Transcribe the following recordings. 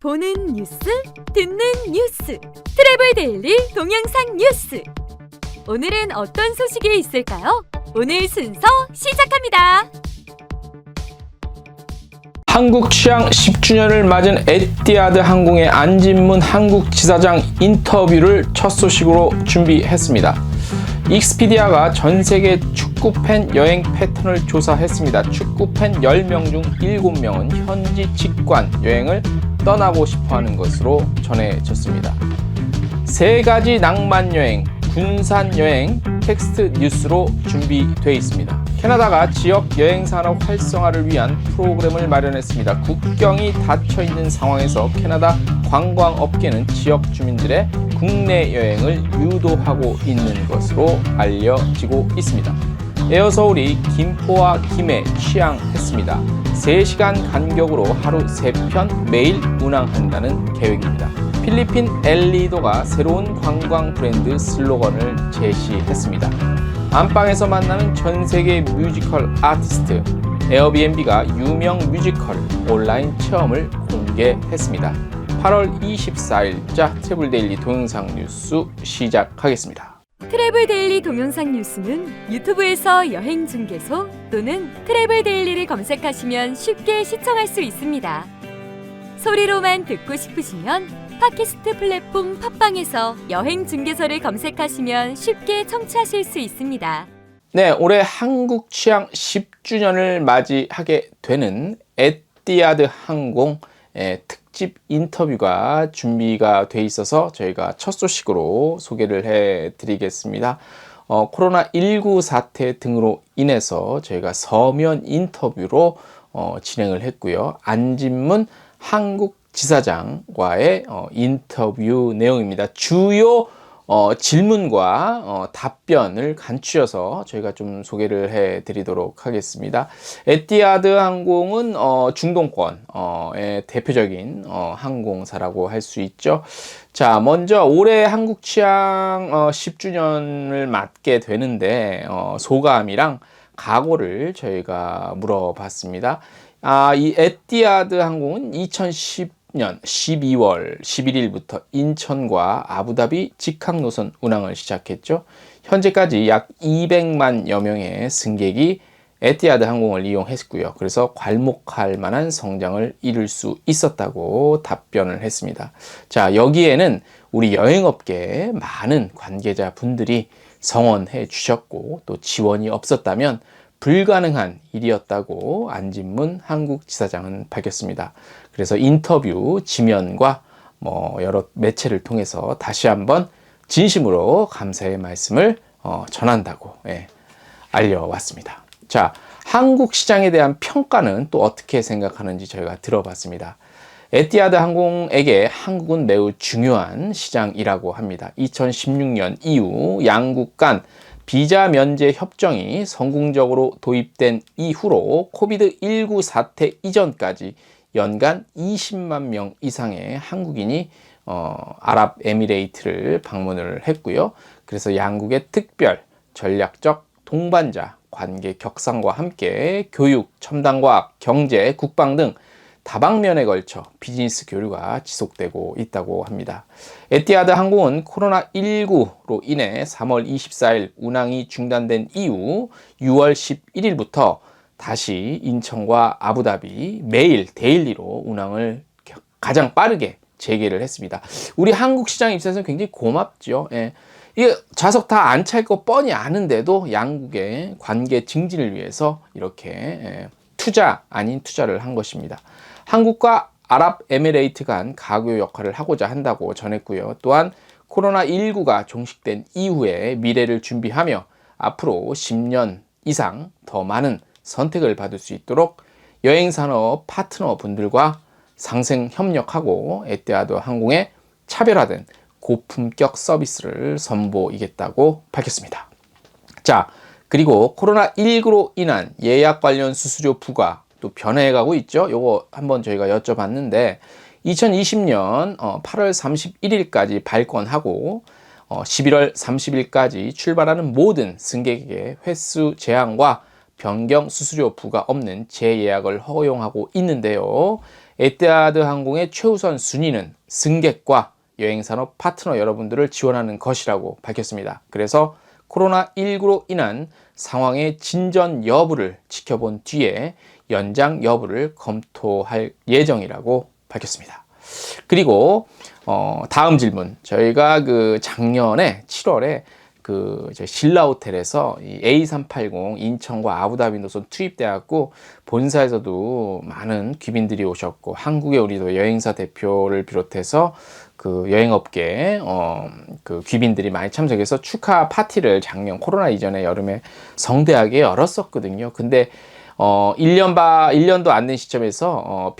보는 뉴스, 듣는 뉴스, 트래블 데일리 동영상 뉴스. 오늘은 어떤 소식이 있을까요? 오늘 순서 시작합니다. 한국 취항 10주년을 맞은 에티하드 항공의 안진문 한국 지사장 인터뷰를 첫 소식으로 준비했습니다. 익스피디아가 전세계 축구팬 여행 패턴을 조사했습니다. 축구팬 10명 중 7명은 현지 직관 여행을 떠나고 싶어하는 것으로 전해졌습니다. 3가지 낭만 여행, 군산 여행 텍스트 뉴스로 준비되어 있습니다. 캐나다가 지역 여행 산업 활성화를 위한 프로그램을 마련했습니다. 국경이 닫혀 있는 상황에서 캐나다 관광업계는 지역 주민들의 국내 여행을 유도하고 있는 것으로 알려지고 있습니다. 에어서울이 김포와 김해 취항했습니다. 3시간 간격으로 하루 3편 매일 운항한다는 계획입니다. 필리핀 엘리도가 새로운 관광 브랜드 슬로건을 제시했습니다. 안방에서 만나는 전세계 뮤지컬 아티스트 에어비앤비가 유명 뮤지컬 온라인 체험을 공개했습니다. 8월 24일자 트래블 데일리 동영상 뉴스 시작하겠습니다. 트래블 데일리 동영상 뉴스는 유튜브에서 여행 중개소 또는 트래블 데일리를 검색하시면 쉽게 시청할 수 있습니다. 소리로만 듣고 싶으시면 팟캐스트 플랫폼 팟빵에서 여행 중개소를 검색하시면 쉽게 청취하실 수 있습니다. 네, 올해 한국 취항 10주년을 맞이하게 되는 에티하드 항공 특집 인터뷰가 준비가 돼 있어서 저희가 첫 소식으로 소개를 해드리겠습니다. 코로나19 사태 등으로 인해서 저희가 서면 인터뷰로 진행을 했고요. 안진문 한국 지사장과의 인터뷰 내용입니다. 주요 질문과 답변을 간추려서 저희가 좀 소개를 해드리도록 하겠습니다. 에티하드 항공은 중동권의 대표적인 항공사라고 할 수 있죠. 자, 먼저 올해 한국 취항 10주년을 맞게 되는데 소감이랑 각오를 저희가 물어봤습니다. 이 에티하드 항공은 2010년 12월 11일부터 인천과 아부다비 직항 노선 운항을 시작했죠. 현재까지 약 200만여 명의 승객이 에티하드 항공을 이용했고요. 그래서 괄목할 만한 성장을 이룰 수 있었다고 답변을 했습니다. 자, 여기에는 우리 여행업계의 많은 관계자분들이 성원해 주셨고 또 지원이 없었다면 불가능한 일이었다고 안진문 한국 지사장은 밝혔습니다. 그래서 인터뷰 지면과 여러 매체를 통해서 다시 한번 진심으로 감사의 말씀을 전한다고 알려왔습니다. 자, 한국 시장에 대한 평가는 또 어떻게 생각하는지 저희가 들어봤습니다. 에티하드 항공에게 한국은 매우 중요한 시장이라고 합니다. 2016년 이후 양국 간 비자 면제 협정이 성공적으로 도입된 이후로 코비드19 사태 이전까지 연간 20만 명 이상의 한국인이 아랍에미레이트를 방문을 했고요. 그래서 양국의 특별 전략적 동반자 관계 격상과 함께 교육, 첨단과학, 경제, 국방 등 다방면에 걸쳐 비즈니스 교류가 지속되고 있다고 합니다. 에티하드 항공은 코로나19로 인해 3월 24일 운항이 중단된 이후 6월 11일부터 다시 인천과 아부다비 매일 데일리로 운항을 가장 빠르게 재개를 했습니다. 우리 한국 시장 입장에서는 굉장히 고맙죠. 이게 좌석 다 안 찰 거 뻔히 아는데도 양국의 관계 증진을 위해서 이렇게 투자 아닌 투자를 한 것입니다. 한국과 아랍에미레이트 간 가교 역할을 하고자 한다고 전했고요. 또한 코로나19가 종식된 이후에 미래를 준비하며 앞으로 10년 이상 더 많은 선택을 받을 수 있도록 여행산업 파트너 분들과 상생 협력하고 에티하드 항공의 차별화된 고품격 서비스를 선보이겠다고 밝혔습니다. 자, 그리고 코로나19로 인한 예약 관련 수수료 부과 또 변해가고 있죠. 요거 한번 저희가 여쭤봤는데 2020년 8월 31일까지 발권하고 11월 30일까지 출발하는 모든 승객에게 횟수 제한과 변경 수수료 부과 없는 재예약을 허용하고 있는데요. 에티하드 항공의 최우선 순위는 승객과 여행산업 파트너 여러분들을 지원하는 것이라고 밝혔습니다. 그래서 코로나19로 인한 상황의 진전 여부를 지켜본 뒤에 연장 여부를 검토할 예정이라고 밝혔습니다. 그리고 다음 질문. 저희가 그 작년에 7월에 그 신라 호텔에서 이 A380 인천과 아부다비 노선 투입돼갖고 본사에서도 많은 귀빈들이 오셨고 한국의 우리도 여행사 대표를 비롯해서 그 여행업계 그 귀빈들이 많이 참석해서 축하 파티를 작년 코로나 이전에 여름에 성대하게 열었었거든요. 근데 1년도 안 된 시점에서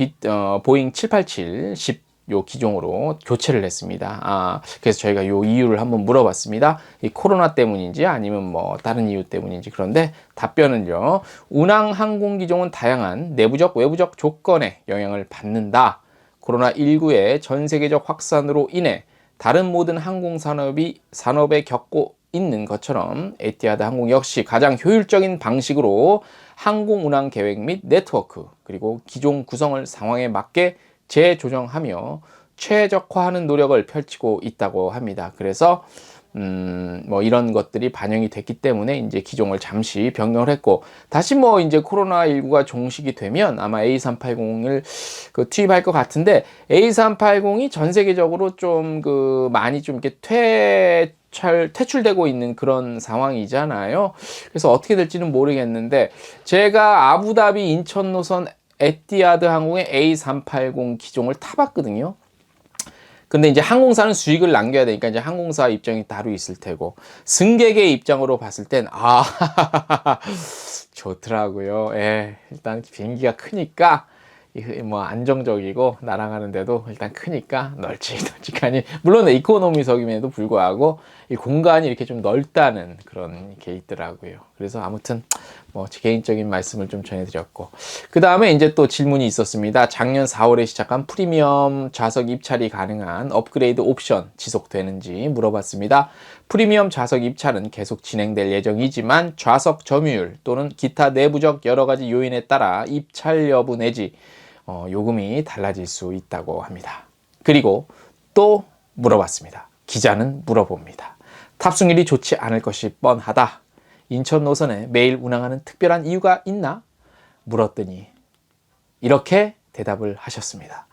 보잉 787 10 요 기종으로 교체를 했습니다. 그래서 저희가 요 이유를 한번 물어봤습니다. 이 코로나 때문인지 아니면 뭐 다른 이유 때문인지. 그런데 답변은요. 운항 항공 기종은 다양한 내부적 외부적 조건에 영향을 받는다. 코로나19의 전 세계적 확산으로 인해 다른 모든 항공 산업에 겪고 있는 것처럼 에티하드 항공 역시 가장 효율적인 방식으로 항공 운항 계획 및 네트워크 그리고 기종 구성을 상황에 맞게 재조정하며 최적화하는 노력을 펼치고 있다고 합니다. 그래서 뭐 이런 것들이 반영이 됐기 때문에 이제 기종을 잠시 변경을 했고 다시 뭐 이제 코로나19가 종식이 되면 아마 A380을 그 투입할 것 같은데 A380이 전 세계적으로 좀 그 많이 좀 이렇게 퇴출되고 있는 그런 상황이잖아요. 그래서 어떻게 될지는 모르겠는데 제가 아부다비 인천 노선 에티하드 항공의 A380 기종을 타봤거든요. 근데 이제 항공사는 수익을 남겨야 되니까 이제 항공사 입장이 따로 있을 테고 승객의 입장으로 봤을 땐 좋더라고요. 예, 일단 비행기가 크니까 뭐 안정적이고 날아가는데도 일단 크니까 널찍널찍하니 물론 이코노미석임에도 불구하고 이 공간이 이렇게 좀 넓다는 그런 게 있더라고요. 그래서 아무튼 뭐 제 개인적인 말씀을 좀 전해드렸고 그 다음에 이제 또 질문이 있었습니다. 작년 4월에 시작한 프리미엄 좌석 입찰이 가능한 업그레이드 옵션 지속되는지 물어봤습니다. 프리미엄 좌석 입찰은 계속 진행될 예정이지만 좌석 점유율 또는 기타 내부적 여러 가지 요인에 따라 입찰 여부 내지 요금이 달라질 수 있다고 합니다. 그리고 또 물어봤습니다. 기자는 물어봅니다. 탑승률이 좋지 않을 것이 뻔하다. 인천 노선에 매일 운항하는 특별한 이유가 있나? 물었더니 이렇게 대답을 하셨습니다.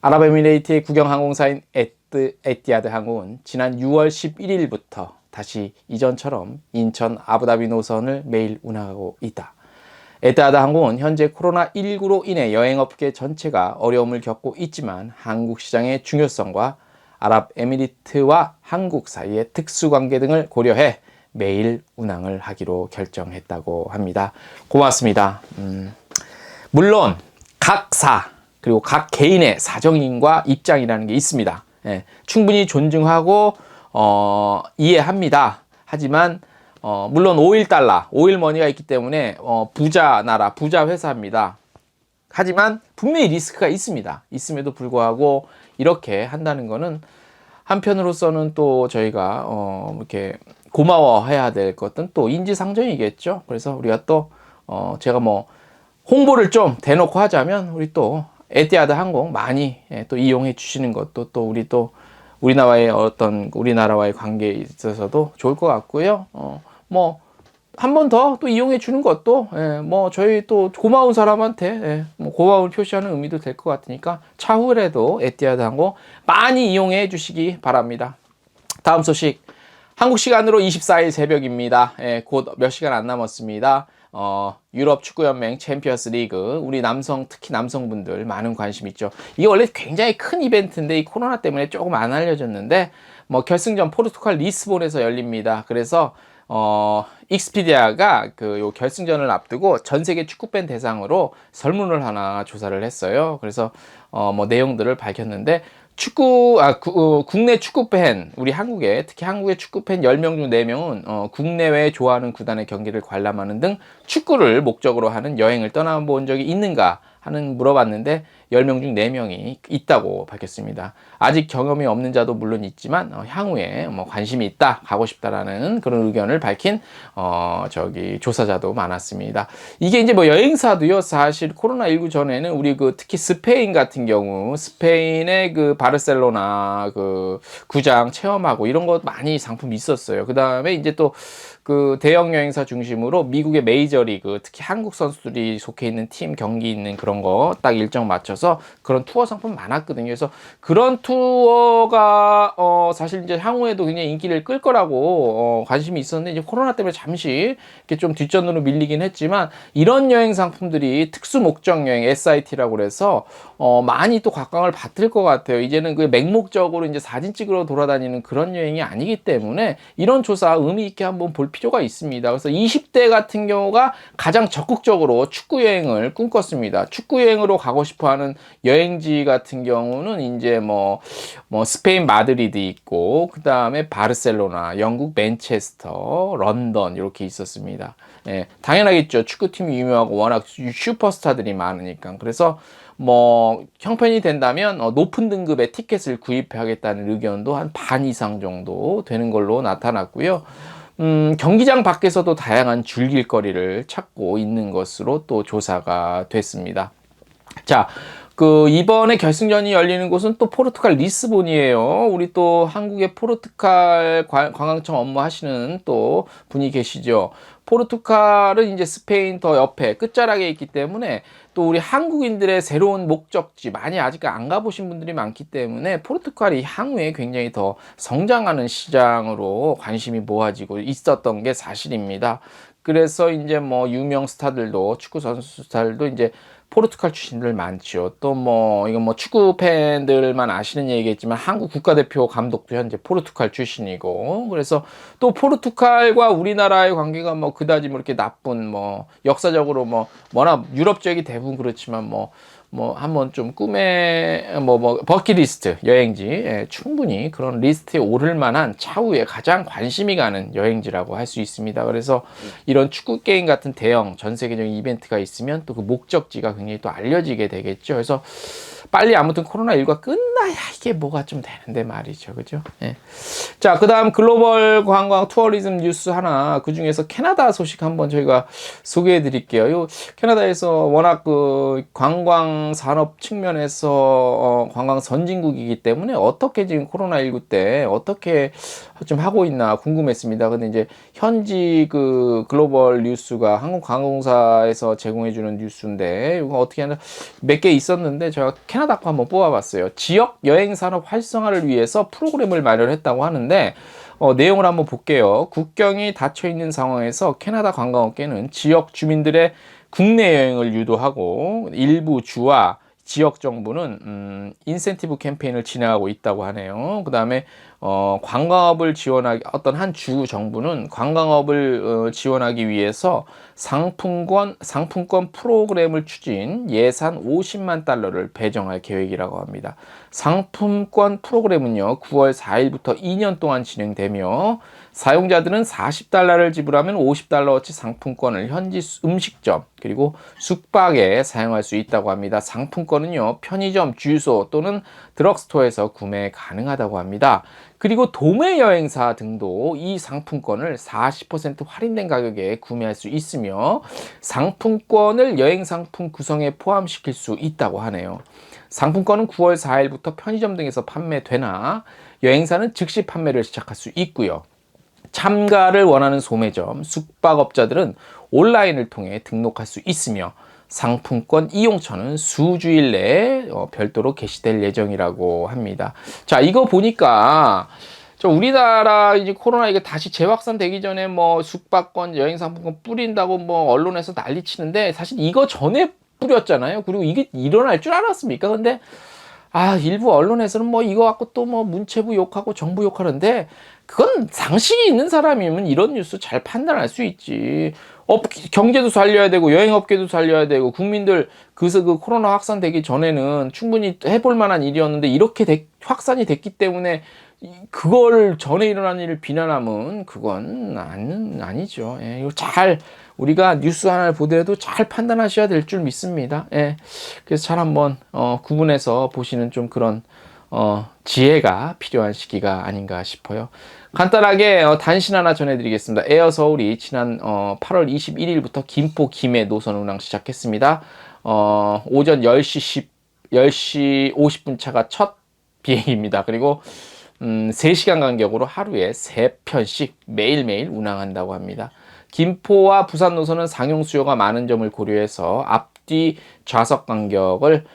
아랍에미레이트의 국영항공사인 에티하드 항공은 지난 6월 11일부터 다시 이전처럼 인천 아부다비 노선을 매일 운항하고 있다. 에티하드 항공은 현재 코로나19로 인해 여행업계 전체가 어려움을 겪고 있지만 한국 시장의 중요성과 아랍에미리트와 한국 사이의 특수관계 등을 고려해 매일 운항을 하기로 결정했다고 합니다. 고맙습니다. 물론 각사 그리고 각 개인의 사정인과 입장이라는 게 있습니다. 예, 충분히 존중하고 이해합니다. 하지만 물론 오일머니가 있기 때문에 부자 나라, 부자 회사입니다. 하지만 분명히 리스크가 있습니다. 있음에도 불구하고 이렇게 한다는 거는 한편으로서는 또 저희가 이렇게 고마워해야 될 것은 또 인지상정이겠죠. 그래서 우리가 또 제가 뭐 홍보를 좀 대놓고 하자면 우리 또 에티하드 항공 많이 또 이용해 주시는 것도 또 우리나라와의 관계에 있어서도 좋을 것 같고요. 뭐 한 번 더 또 이용해 주는 것도 뭐 저희 또 고마운 사람한테 뭐 고마움을 표시하는 의미도 될 것 같으니까 차후에도 에티하드 항공 많이 이용해 주시기 바랍니다. 다음 소식. 한국 시간으로 24일 새벽입니다. 곧 몇 시간 안 남았습니다. 유럽 축구연맹 챔피언스 리그 우리 특히 남성분들 많은 관심 있죠. 이게 원래 굉장히 큰 이벤트인데 이 코로나 때문에 조금 안 알려졌는데 뭐 결승전 포르투갈 리스본에서 열립니다. 그래서 익스피디아가 요 결승전을 앞두고 전 세계 축구팬 대상으로 설문을 하나 조사를 했어요. 그래서 뭐 내용들을 밝혔는데 국내 축구팬, 우리 특히 한국의 축구팬 10명 중 4명은 국내외에 좋아하는 구단의 경기를 관람하는 등 축구를 목적으로 하는 여행을 떠나본 적이 있는가 하는 물어봤는데 10명 중 4명이 있다고 밝혔습니다. 아직 경험이 없는 자도 물론 있지만 향후에 뭐 관심이 있다, 가고 싶다라는 그런 의견을 밝힌 조사자도 많았습니다. 이게 이제 뭐 여행사도요, 사실 코로나19 전에는 우리 특히 스페인 같은 경우, 스페인의 바르셀로나 구장 체험하고 이런 거 많이 상품이 있었어요. 그 다음에 이제 또 대형 여행사 중심으로 미국의 메이저리그, 특히 한국 선수들이 속해 있는 팀 경기 있는 그런 거 딱 일정 맞춰서 그런 투어 상품 많았거든요. 그래서 그런 투어가 사실 이제 향후에도 굉장히 인기를 끌 거라고 관심이 있었는데, 이제 코로나 때문에 잠시 이렇게 좀 뒷전으로 밀리긴 했지만, 이런 여행 상품들이 특수 목적 여행 SIT라고 그래서 많이 또 각광을 받을 것 같아요. 이제는 맹목적으로 이제 사진 찍으러 돌아다니는 그런 여행이 아니기 때문에 이런 조사 의미 있게 한번 볼 필요가 있습니다. 그래서 20대 같은 경우가 가장 적극적으로 축구 여행을 꿈꿨습니다. 축구 여행으로 가고 싶어하는 여행지 같은 경우는 이제 뭐 스페인 마드리드 있고, 그 다음에 바르셀로나, 영국 맨체스터, 런던 이렇게 있었습니다. 예, 당연하겠죠. 축구팀이 유명하고 워낙 슈퍼스타들이 많으니까. 그래서 뭐 형편이 된다면 높은 등급의 티켓을 구입하겠다는 의견도 한 반 이상 정도 되는 걸로 나타났고요. 경기장 밖에서도 다양한 즐길거리를 찾고 있는 것으로 또 조사가 됐습니다. 자, 이번에 결승전이 열리는 곳은 또 포르투갈 리스본이에요. 우리 또 한국의 포르투갈 관광청 업무 하시는 또 분이 계시죠. 포르투갈은 이제 스페인 더 옆에 끝자락에 있기 때문에 또 우리 한국인들의 새로운 목적지, 많이 아직 안 가보신 분들이 많기 때문에 포르투갈이 향후에 굉장히 더 성장하는 시장으로 관심이 모아지고 있었던 게 사실입니다. 그래서 이제 뭐 유명 스타들도, 축구 선수 스타들도 이제 포르투갈 출신들 많죠. 또 이건 축구 팬들만 아시는 얘기겠지만 한국 국가대표 감독도 현재 포르투갈 출신이고, 그래서 또 포르투갈과 우리나라의 관계가 그다지 이렇게 나쁜, 역사적으로 워낙 유럽 지역이 대부분 그렇지만 한번 좀 꿈의 버킷리스트 여행지, 충분히 그런 리스트에 오를 만한 차후에 가장 관심이 가는 여행지라고 할 수 있습니다. 그래서 이런 축구 게임 같은 대형 전 세계적인 이벤트가 있으면 또 그 목적지가 굉장히 또 알려지게 되겠죠. 그래서 빨리 아무튼 코로나19가 끝나야 이게 뭐가 좀 되는데 말이죠. 그죠? 예. 자, 그 다음 글로벌 관광 투어리즘 뉴스 하나, 그 중에서 캐나다 소식 한번 저희가 소개해 드릴게요. 캐나다에서 워낙 관광 산업 측면에서 관광 선진국이기 때문에 어떻게 지금 코로나19 때 어떻게 좀 하고 있나 궁금했습니다. 근데 이제 현지 글로벌 뉴스가 한국관광공사에서 제공해주는 뉴스인데, 이거 어떻게 하나 몇 개 있었는데 제가 캐나다 거 한번 뽑아봤어요. 지역 여행 산업 활성화를 위해서 프로그램을 마련했다고 하는데, 내용을 한번 볼게요. 국경이 닫혀 있는 상황에서 캐나다 관광업계는 지역 주민들의 국내 여행을 유도하고 일부 주와 지역 정부는 인센티브 캠페인을 진행하고 있다고 하네요. 그 다음에 관광업을 지원하기, 어떤 한 주 정부는 관광업을 지원하기 위해서 상품권 프로그램을 추진, 예산 50만 달러를 배정할 계획이라고 합니다. 상품권 프로그램은요, 9월 4일부터 2년 동안 진행되며 사용자들은 40달러를 지불하면 50달러어치 상품권을 현지 음식점 그리고 숙박에 사용할 수 있다고 합니다. 상품권은요, 편의점, 주유소 또는 드럭스토어에서 구매 가능하다고 합니다. 그리고 도매 여행사 등도 이 상품권을 40% 할인된 가격에 구매할 수 있으며 상품권을 여행 상품 구성에 포함시킬 수 있다고 하네요. 상품권은 9월 4일부터 편의점 등에서 판매되나 여행사는 즉시 판매를 시작할 수 있고요. 참가를 원하는 소매점, 숙박업자들은 온라인을 통해 등록할 수 있으며 상품권 이용처는 수주일 내에 별도로 게시될 예정이라고 합니다. 자, 이거 보니까 우리나라 이제 코로나 이게 다시 재확산되기 전에 숙박권, 여행 상품권 뿌린다고 언론에서 난리 치는데, 사실 이거 전에 뿌렸잖아요. 그리고 이게 일어날 줄 알았습니까? 근데 일부 언론에서는 이거 갖고 또 문체부 욕하고 정부 욕하는데, 그건 상식이 있는 사람이면 이런 뉴스 잘 판단할 수 있지. 경제도 살려야 되고 여행업계도 살려야 되고, 국민들 그래서 코로나 확산되기 전에는 충분히 해볼 만한 일이었는데 이렇게 확산이 됐기 때문에 그걸 전에 일어난 일을 비난하면 그건 아니죠. 예, 이거 잘 우리가 뉴스 하나를 보더라도 잘 판단하셔야 될 줄 믿습니다. 예. 그래서 잘 한번 구분해서 보시는 좀 그런 지혜가 필요한 시기가 아닌가 싶어요. 간단하게 단신 하나 전해드리겠습니다. 에어 서울이 지난 8월 21일부터 김포 김해 노선 운항 시작했습니다. 오전 10시 50분 차가 첫 비행입니다. 그리고 3시간 간격으로 하루에 3편씩 매일매일 운항한다고 합니다. 김포와 부산 노선은 상용 수요가 많은 점을 고려해서 앞뒤 좌석 간격을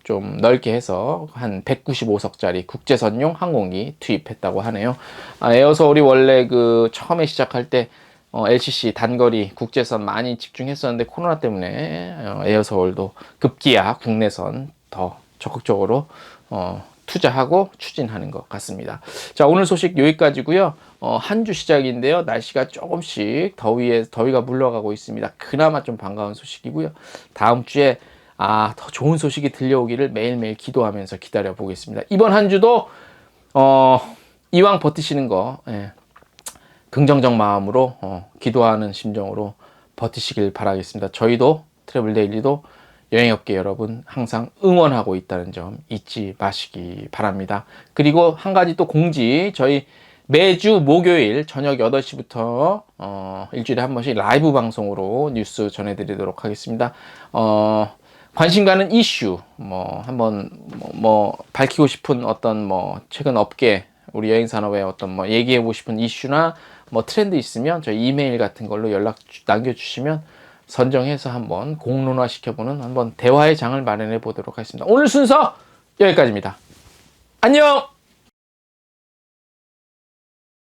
좀 넓게 해서 한 195석짜리 국제선용 항공기 투입했다고 하네요. 에어서울이 원래 그 처음에 시작할 때 LCC 단거리 국제선 많이 집중했었는데 코로나 때문에 에어서울도 급기야 국내선 더 적극적으로 투자하고 추진하는 것 같습니다. 자, 오늘 소식 여기까지고요. 한 주 시작인데요. 날씨가 조금씩 더위가 물러가고 있습니다. 그나마 좀 반가운 소식이고요. 다음 주에 더 좋은 소식이 들려오기를 매일매일 기도하면서 기다려 보겠습니다. 이번 한 주도 이왕 버티시는 거 긍정적 마음으로 기도하는 심정으로 버티시길 바라겠습니다. 저희도 트래블 데일리도 여행업계 여러분 항상 응원하고 있다는 점 잊지 마시기 바랍니다. 그리고 한 가지 또 공지, 저희 매주 목요일 저녁 8시부터 일주일에 한 번씩 라이브 방송으로 뉴스 전해드리도록 하겠습니다. 관심 가는 이슈, 한번 밝히고 싶은 어떤 최근 업계, 우리 여행산업의 어떤 얘기해보고 싶은 이슈나 트렌드 있으면 저희 이메일 같은 걸로 연락 남겨주시면 선정해서 한번 공론화 시켜보는 한번 대화의 장을 마련해 보도록 하겠습니다. 오늘 순서 여기까지입니다. 안녕!